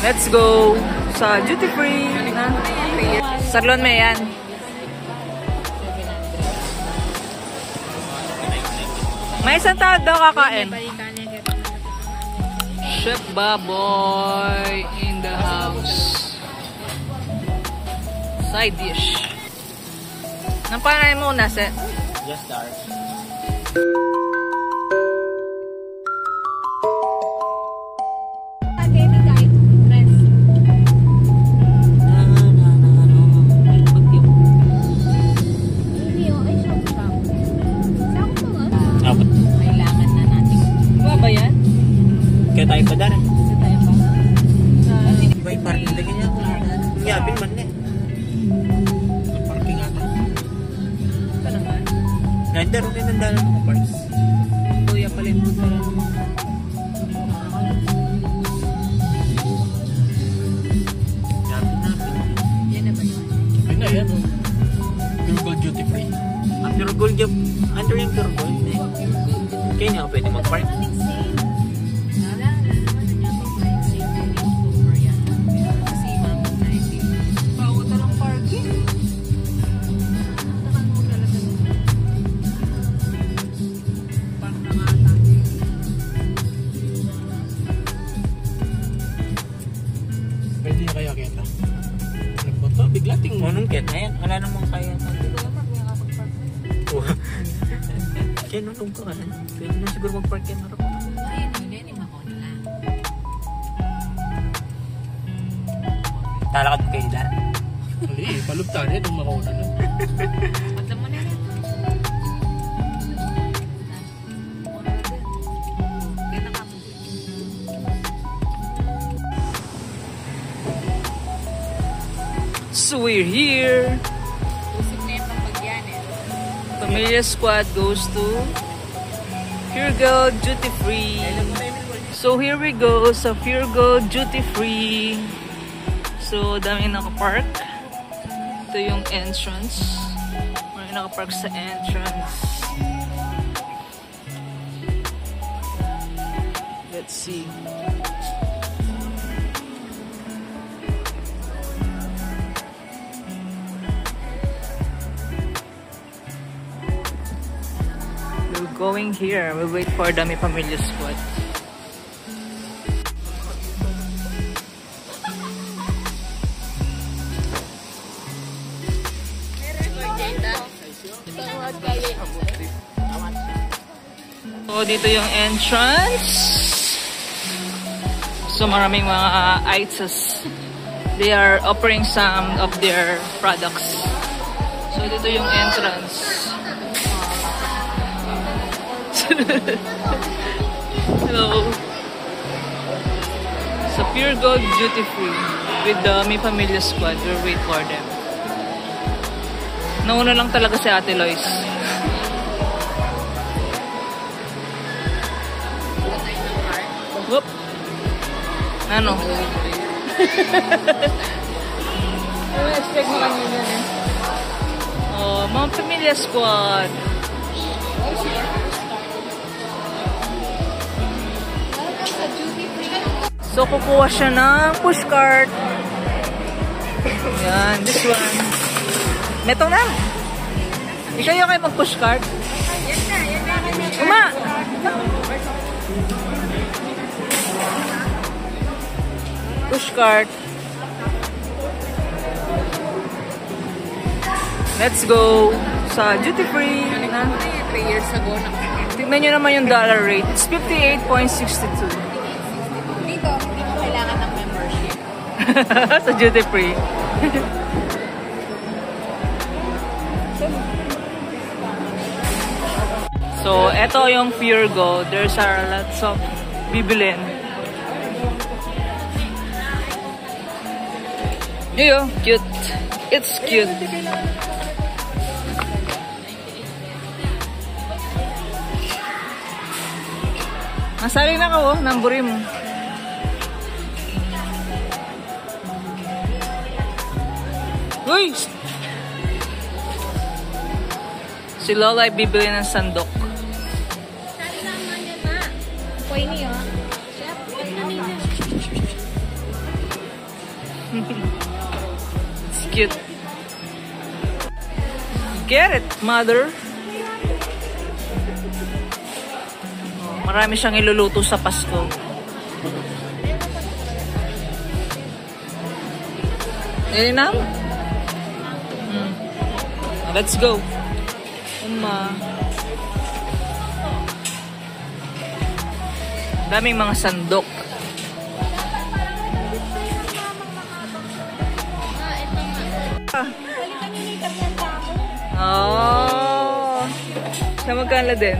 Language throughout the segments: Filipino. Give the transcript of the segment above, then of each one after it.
Let's go sa duty free. Sarlon may yan. May isang tao daw kakain. Chef Baboy in the house. Side dish. Nang panay mo na, Seth? Just start. Kaya tayo pa dara. May parking lagi niya. Yapin man eh. Parking ata. Ito naman. Nandaro din ang dalan ng parks. Kuya pala yung buta. Yapin natin. Yan na ba yun? Ay na yan oh. Pure Gold Duty Free. Ang Pure Gold yung under yung Pure Gold eh. Kaya nga pwede mag-park. Pwede na kaya kita. Nagpunta, biglating. Anong kaya na yan? Wala namang kaya. Kaya nunong ka na. Pwede na siguro mag-park yan. Talakad mo kayo nila? Hindi, palugtan eh. Nung makauna na. Pagda mo na rin. So we're here. Pamilya Squad goes to Pure Gold Duty Free. So here we go sa Pure Gold Duty Free. So dami nakapark. Ito yung entrance. May nakapark sa entrance. Let's see. Going here, we'll wait for Dami Pamilya Squad. So dito yung entrance. So maraming mga items. They are offering some of their products. So dito yung entrance. Hello. Sa Pure Gold Duty Free with the Dami Pamilya Squad, we'll wait for them. Nauna lang talaga si Ate Lois. Whoop. Ano? Ano expect mo kanina eh? Oh, mga Pamilya Squad. So, kukuha siya ng pushcart. Yan, this one. Metong na. Ikaw yung kayo mag-pushcart? Yan na. Uma! Pushcart. Let's go sa duty free. 3 years ago. Tignan nyo naman yung dollar rate. It's 58.62. Dito, hindi mo kailangan ng membership. Sa duty free. So, eto yung Pure Gold. There's lots of bibilin. Yo, cute. It's cute. Masali na ka, oh. Namburi mo. Uy! Si Lola ay bibili ng sandok. Sali naman yan, ma. Pwede niyo. Chef, pwede namin yan. cute. Get it, mother. Marami siyang iluluto sa Pasko. Ilinam? Let's go. Daming mga sandok. Oh. Sa magkano din?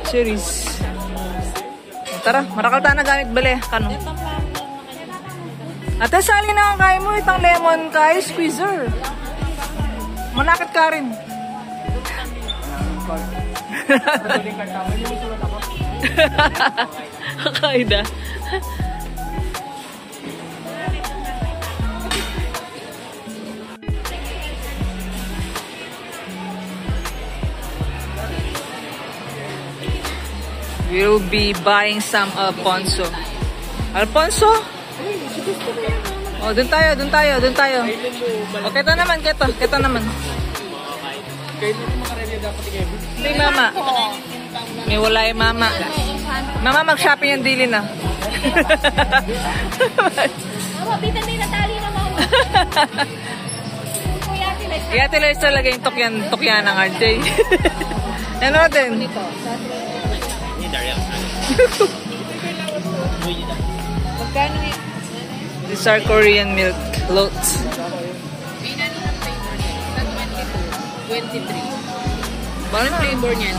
Series. Tara, marakal tayo na gamit bali. Kano? Ate, sali na ang kaya mo. Itang lemon kaya squeezer. Manakit ka rin. Kakaida. We'll be buying some Alfonso. Alfonso? Oh, dun tayo. O, kita naman. Hindi, mama. May wala yung mama. Mama, mag-shopping yung dili na. Mama, bitan din natali na mama. Kaya tilays talaga yung tukyan ng RJ. Ano din? Magkano eh? These are Korean milk floats. Binano ng flavor niya. Sa 22, 23. Bakit Anong flavor niyan?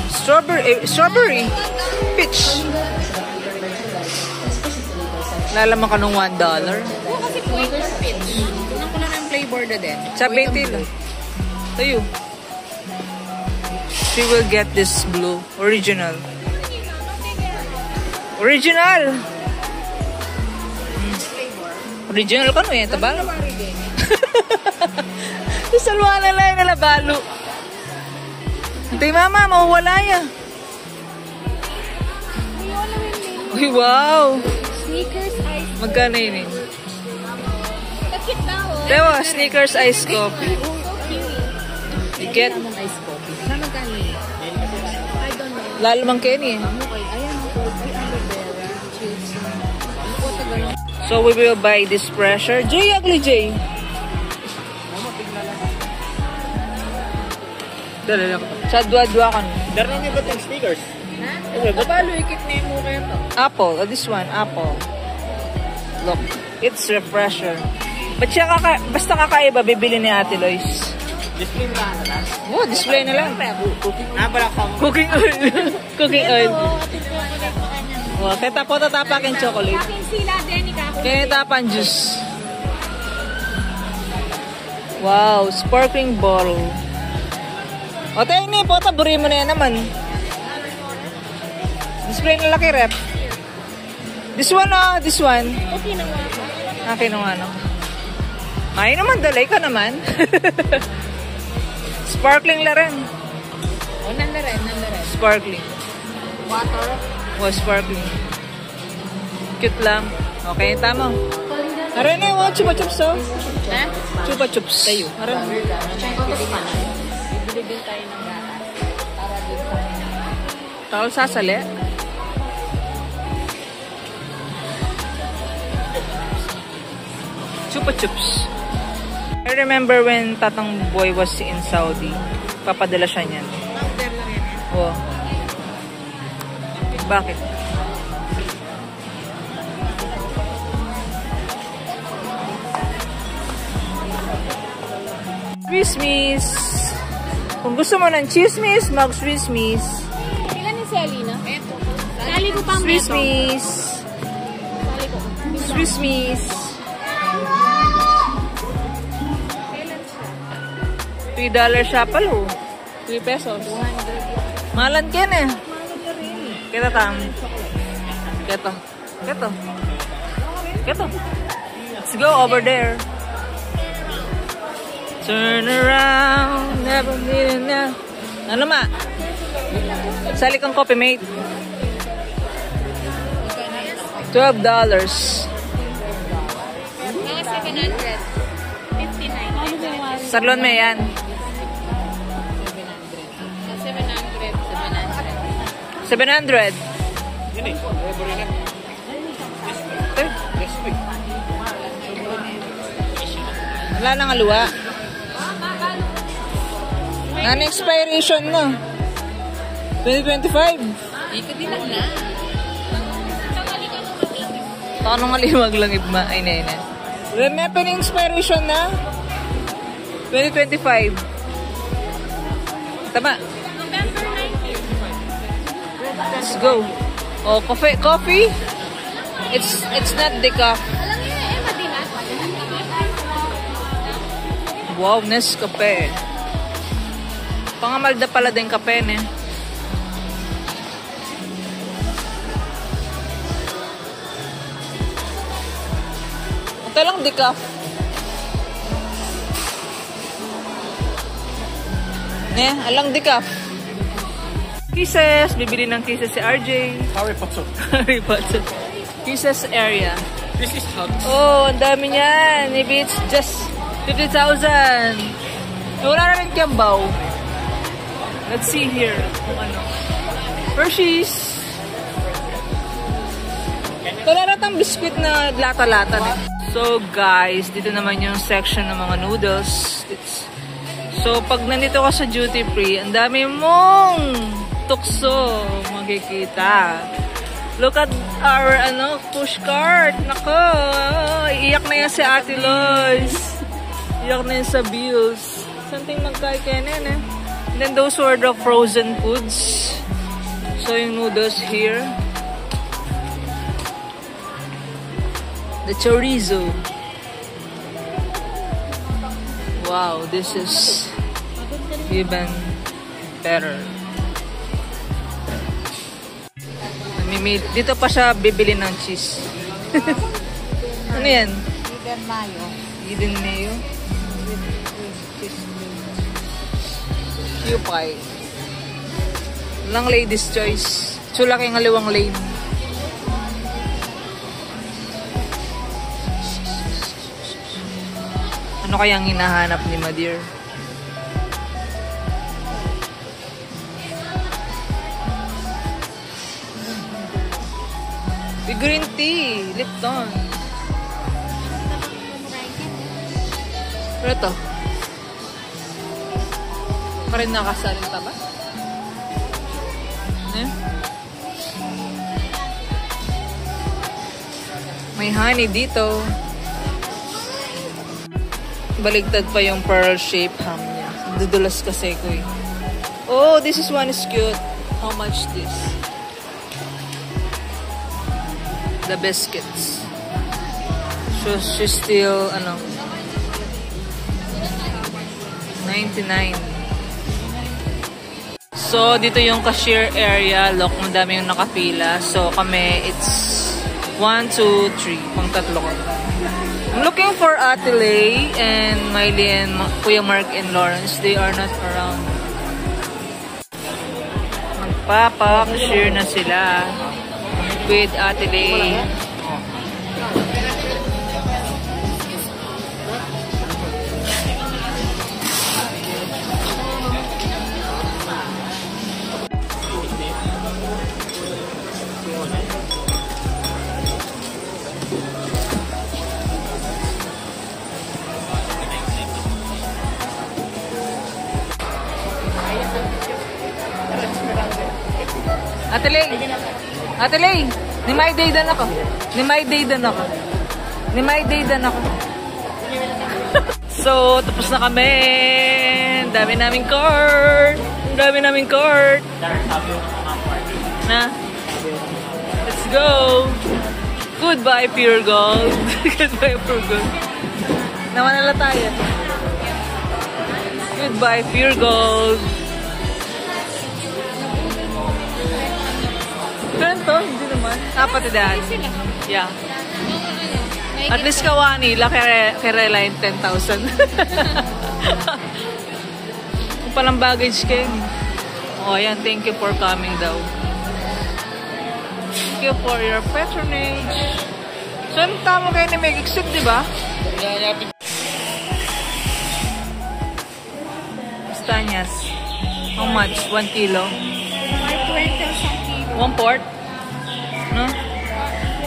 Strawberry. Peach. Lalaman ka ng $1. Oo, kasi Quakers Peach. Tunang ko lang yung flavor na din. Sa 20 lang. Tayo. She will get this blue. Original. Original ka no eh. Tabalo. Salwa na lang nila balo. Hintay mama, mawawala ya. Uy, wow. Sneakers ice. Magkano yun eh? Takit na oh. Tewa, Snickers ice coffee. So cute. You get Ang ice coffee. Na magkano yun? I don't know. lalo mang Kenny eh. Okay, ayan ako. Ay, aloe vera. Cheese. Ano po ito ganun? So we will buy this pressure. Jay, ugly Jay. Sa dua-dua ka no? Darnan niyo ba itong sneakers? Ha? Kabalo, ikit na yung mukha ito. Apple. Oh, this one, apple. Look, it's refresher. Basta kakaiba, bibili ni Ate Lois. Display na lang. Oh, display na lang. Pala ka. Cooking oil. Cooking oil. Oo, atin ko lang ulit pa kanya. Oh, kaya tapo tatapakin chocolate. Akin sila, Denica. Kaya tapan juice. Wow, sparkling bottle. O, tayo ni, po, taburi mo na yan naman. Display na laki rep. This one, oh, this one. Okay na nga ako. Akin ang ano. Ay naman, dalay ka naman. Sparkling la rin. O, nanda rin. Sparkling. Water. Oh, sparkling. Cute lang. Okay, tama. Aray na yung chupa chups, oh. Ha? Chupa chups. Tayo. Aray. Bibili din tayo ng gatas. Para din sa kanya. Tawal sasali. Chupa chups. I remember when Tatang Boy was in Saudi. Papadala siya niyan. Powder lang yan. Oh. Bakit? Chismis. Kung gusto mo ng chismis, mag-chismis. Ilan ni Selena? Eto. Sali ko pang metro. Chismis. Sali ko. Chismis. $3 siya pala, oh. 3 pesos. 200. Malan ken eh. Kita tam. Keto. Let's go over there. Turn around, never need na. Ano ma? Sali kang coffee mate. $12. 59. Sarlon mo yan. 700. Ini, boleh na. Eh, Yes, wait. wala nang aluwa. Non-expiration na. 2025. Ikadilag na. Paano nga liwag lang iba? Ay, na. May pa ng expiration na. 2025. Tama. November 19. Let's go. Oh, coffee? It's not decaf. Alam niyo na, Madina. Wow, Nescafe. Pangamalda pala din kape, ne? Ito lang decaf. Ne, alang decaf. Kisses. Bibili ng kisses si RJ. Harry Potter. Harry Potter. Kisses area. This is hot. Oh, ang dami niyan. Maybe it's just 50,000. Wala na rin Kiambaw. Let's see here kung ano. Hershey's. Wala na tang biskuit na lata-lata na. So guys, dito naman yung section ng mga noodles. So pag nandito ka sa duty free, ang dami mong tukso makikita. Look at our push cart. Nako, iiyak na yan si Ate Lois. Iyak na yan sa bills. Something magkaikainin eh. And then those were the frozen foods. So yung noodles here. The chorizo. Wow, this is even better. Dito pa siya bibili ng cheese. Ano yan? Eden Mayo. Eden Mayo. Cupay. Lang ladies choice. Sulaki ng aliwang lane. Ano kayang hinahanap ni Madir? Green tea, Lipton. Pero ito. Pa rin nakasalin ta ba? Eh? May honey dito. Baligtad pa yung pearl shape ham niya. Dudulas kasi ko eh. Oh, this is one is cute. How much this? The biscuits. So she's still 99. So dito yung cashier area. Look, madami yung nakapila. So kami, it's 1, 2, 3. Pang tatlo ko. I'm looking for Ate Lay and Miley and Kuya Mark and Lawrence. They are not around. Magpapa-cashier na sila with Ate Lay. Ate Lay, ni my day dan ako. So, tapos na kami. Dami naming cart. Na? Let's go. Goodbye, Pure Gold. Goodbye, Pure Gold. Namanala tayo. Goodbye, Pure Gold. Ganito? Hindi naman. Kapatidahan. Yeah. At least kawani, kerela yung 10,000. Kung palang baggage kayo. Oh, ayan. Thank you for coming daw. Thank you for your patronage. So, ano tama kayo ni Meg Exit, di ba? Castañas. How much? 1 kilo? 520 sa kilo. 1 quart? No?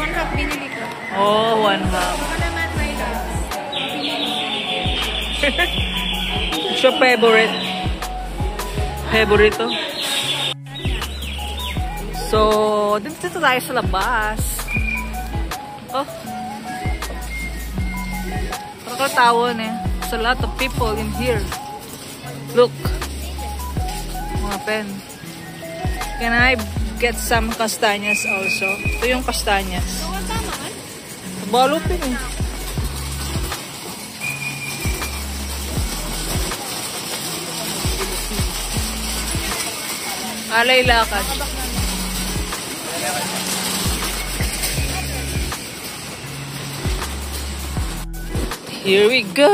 1 cup binili ko. Oh, 1 half. Ako naman may loves. Siya favorite. Favorito. So, dito tayo sa labas. Oh. Kakatawon eh. There's a lot of people in here. Look. Mga pen. Can I get some castañas also? Ito yung castañas. Balupin eh. Alay lakad. Here we go.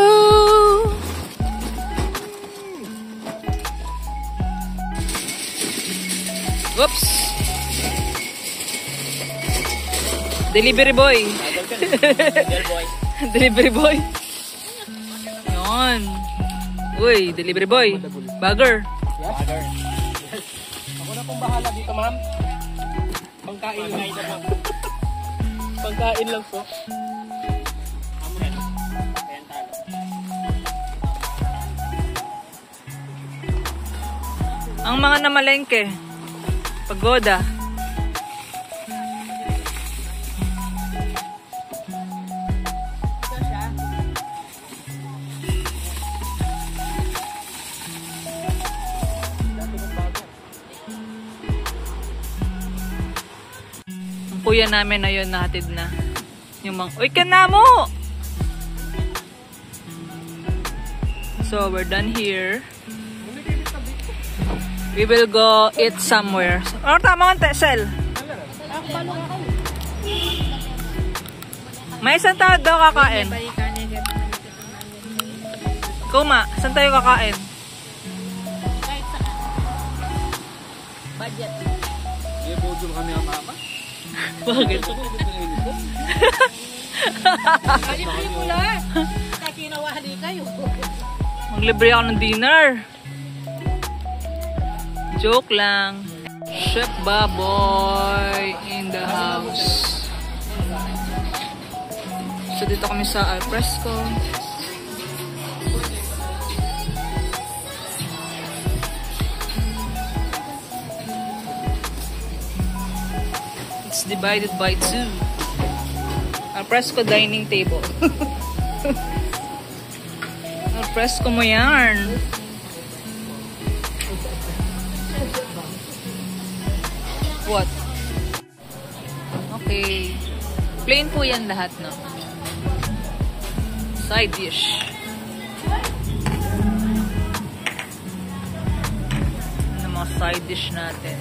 Whoops. Delivery boy. Delivery boy. Yon. Uy, delivery boy. Bagger. Ako na pong bahala dito, ma'am. Pangkain lang. Pangkain lang po. Ang mga namalengke. Pagoda. Ang kuya namin na yun nahatid na. Yung mga, uy, kanamo! So, we're done here. We will go eat somewhere. Ano tama nga, Sel? May isang tao daw kakain. Kuma, saan tayo kakain? Budget. Ibudol kami ang mama. Bakit? Libre mo lang. Kinawali kayo. Maglibre ako ng dinner. Joke lang. Chef Baboy in the house. So dito kami sa Alfresco. It's divided by 2. Alfresco dining table. Alfresco mo yan. What? Okay. Plain po yan lahat, no? Side dish. Ano mga side dish natin?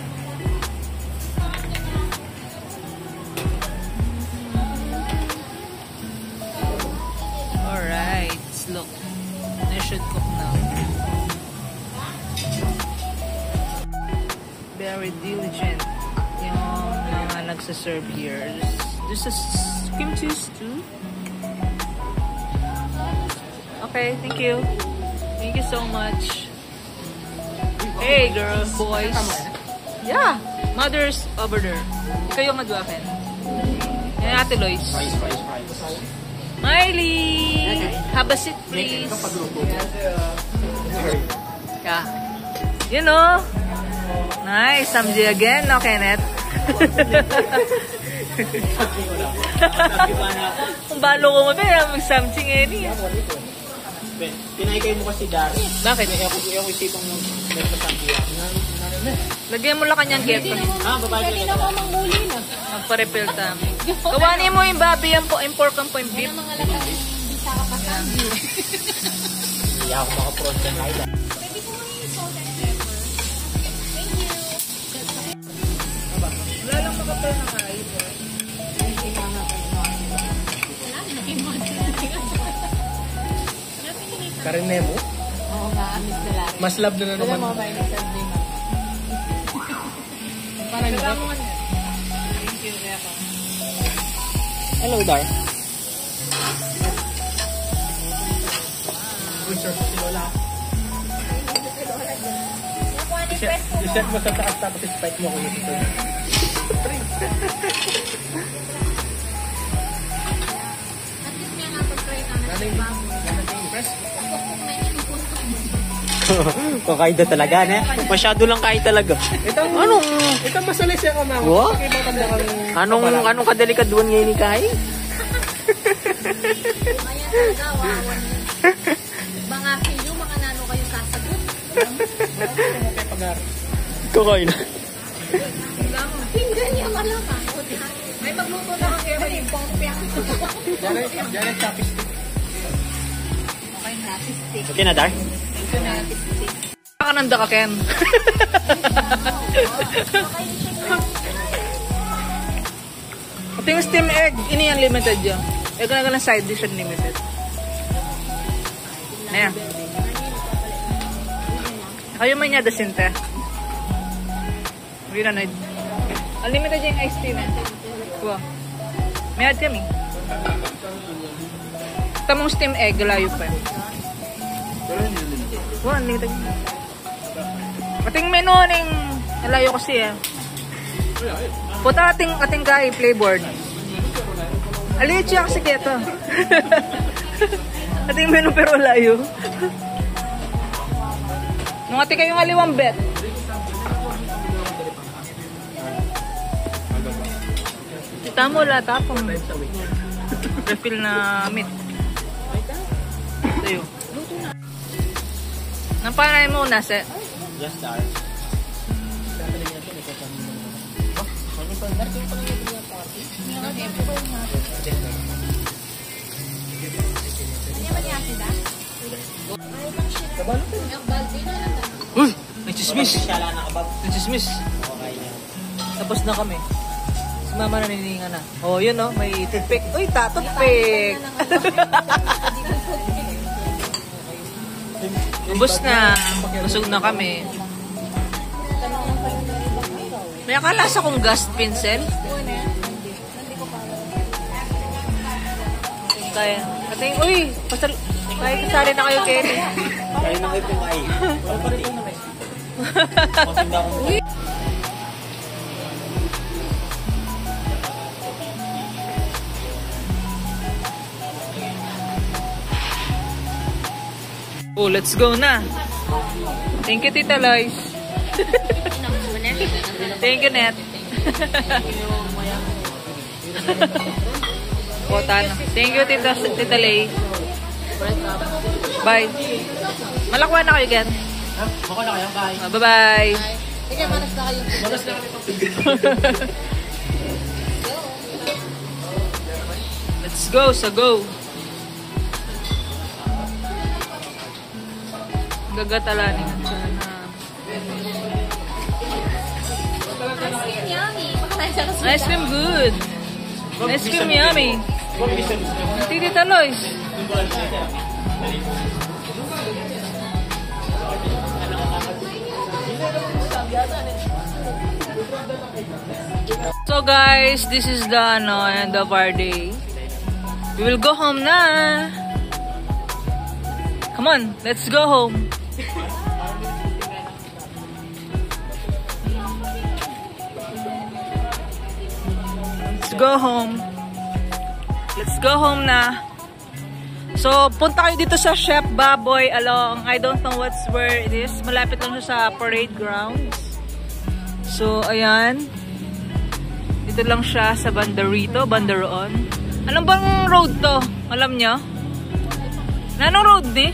Alright. Let's look. I should cook now. Very diligent. Yung mga nagsaserve here. This is kimchi stew. Okay, thank you. Thank you so much. Hey, girls, boys. Yeah, mother's over there. Ikaw yung madwakin. Yan, Ate Lois. Miley! Have a seat, please. Yeah. You know. Nice, Samji again, no, Kenneth? Kung balo ko mo, mag-Samji ngayon eh. Pinaikay mo kasi Dari. Bakit? Yung isipang meron sa Sampiya. Lagyan mo lang kanyang get. Babae Pwede na mo manghuli na. Magpa-refill tami. Kawanin mo yung babi, yung pork, yung beef. Mga latang bisa ka pa sa Hindi ako makaprod ng island. Pwede ko mo yung salt and pepper. Thank you. Wala lang makapal na kayo. Karine mo? Oo nga, amis na lang. Mas love na naman. Alam mo ba yung Sunday na? Parang Thank you, kaya ka. Hello, Dar. reserve si Lola. I-set mo sa taas tapos i-spike mo kung gusto. Kakaida talaga, ne? Masyado lang kahit talaga. Ano? Ito masalis siya ka, ma'am. What? Pakibang kang... Anong kadelikaduan ngayon ni Kai? Mga kayo, mga nano kayo sasagot. Kakain na. Pinggan niya malaka. May magluto na kang kaya yung pangpiang. Diyan ang chopstick. Okay na, Dar? Kananda ka, Ken. Ito yung steam egg. Ini yan limited yun. Ito na ng side dish unlimited. Ayan. Kayo may niya dasinte. Hindi na na. Unlimited yung iced tea na. Wow. May add kami. Tamong steam egg. Layo pa. Wow, unlimited. Ating menu ning layo kasi eh. Puta ating kay flavored. Aliit siya kasi keto. Ating menu pero layo. Nung ating kayong aliwang bet. Kita mo la tapong refill na meat. Tayo. Nang panay mo nasa Just Dar. Uy! Nagchismis! Sala na kabab. Nagchismis! Okay na. Tapos na kami. Si mama nanininga na. Oh, yun oh, may toothpick. Uy, toothpick! Ubus na. Busog na kami. May akalasa kong gust pencil. Kaya, kating, uy! Kaya kasali na kayo, Kenny. Kaya na kayo kumain. Masinda akong... Oh, let's go na. Thank you, Tita Lois. Thank you, Net. Kota na. Thank you, Tita Lay. Bye. Malakwan na kayo, Ken. Baka na kayo, bye. Bye-bye. Sige, manas na kayo. Malas na kami. Let's go sa go. Gagatalanin at sana. Yummy. Pakatayin sa kasunod. Ice cream good. Ice cream yummy. Tita Lois. So guys, this is the end of our day. We will go home na. Come on, let's go home. Let's go home. Let's go home na. So, punta kayo dito sa Chef Baboy along, I don't know where it is. Malapit lang siya sa parade grounds. So, ayan. Dito lang siya sa Bandaroon. Anong bang road to? Alam nyo? Anong road di?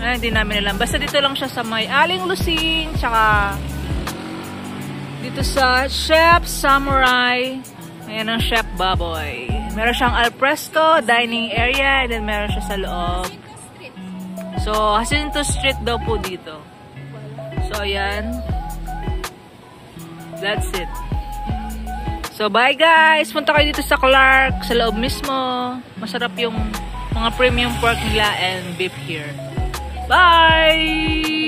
Ay, hindi namin alam. Basta dito lang siya sa may Aling Lucin, tsaka dito sa Chef Samurai. Ayan ang Chef Baboy. Meron siyang alfresco dining area, and then meron siya sa loob. So, Jacinto Street daw po dito. So, ayan. That's it. So, bye guys! Punta kayo dito sa Clark, sa loob mismo. Masarap yung mga premium pork nila and beef here. Bye!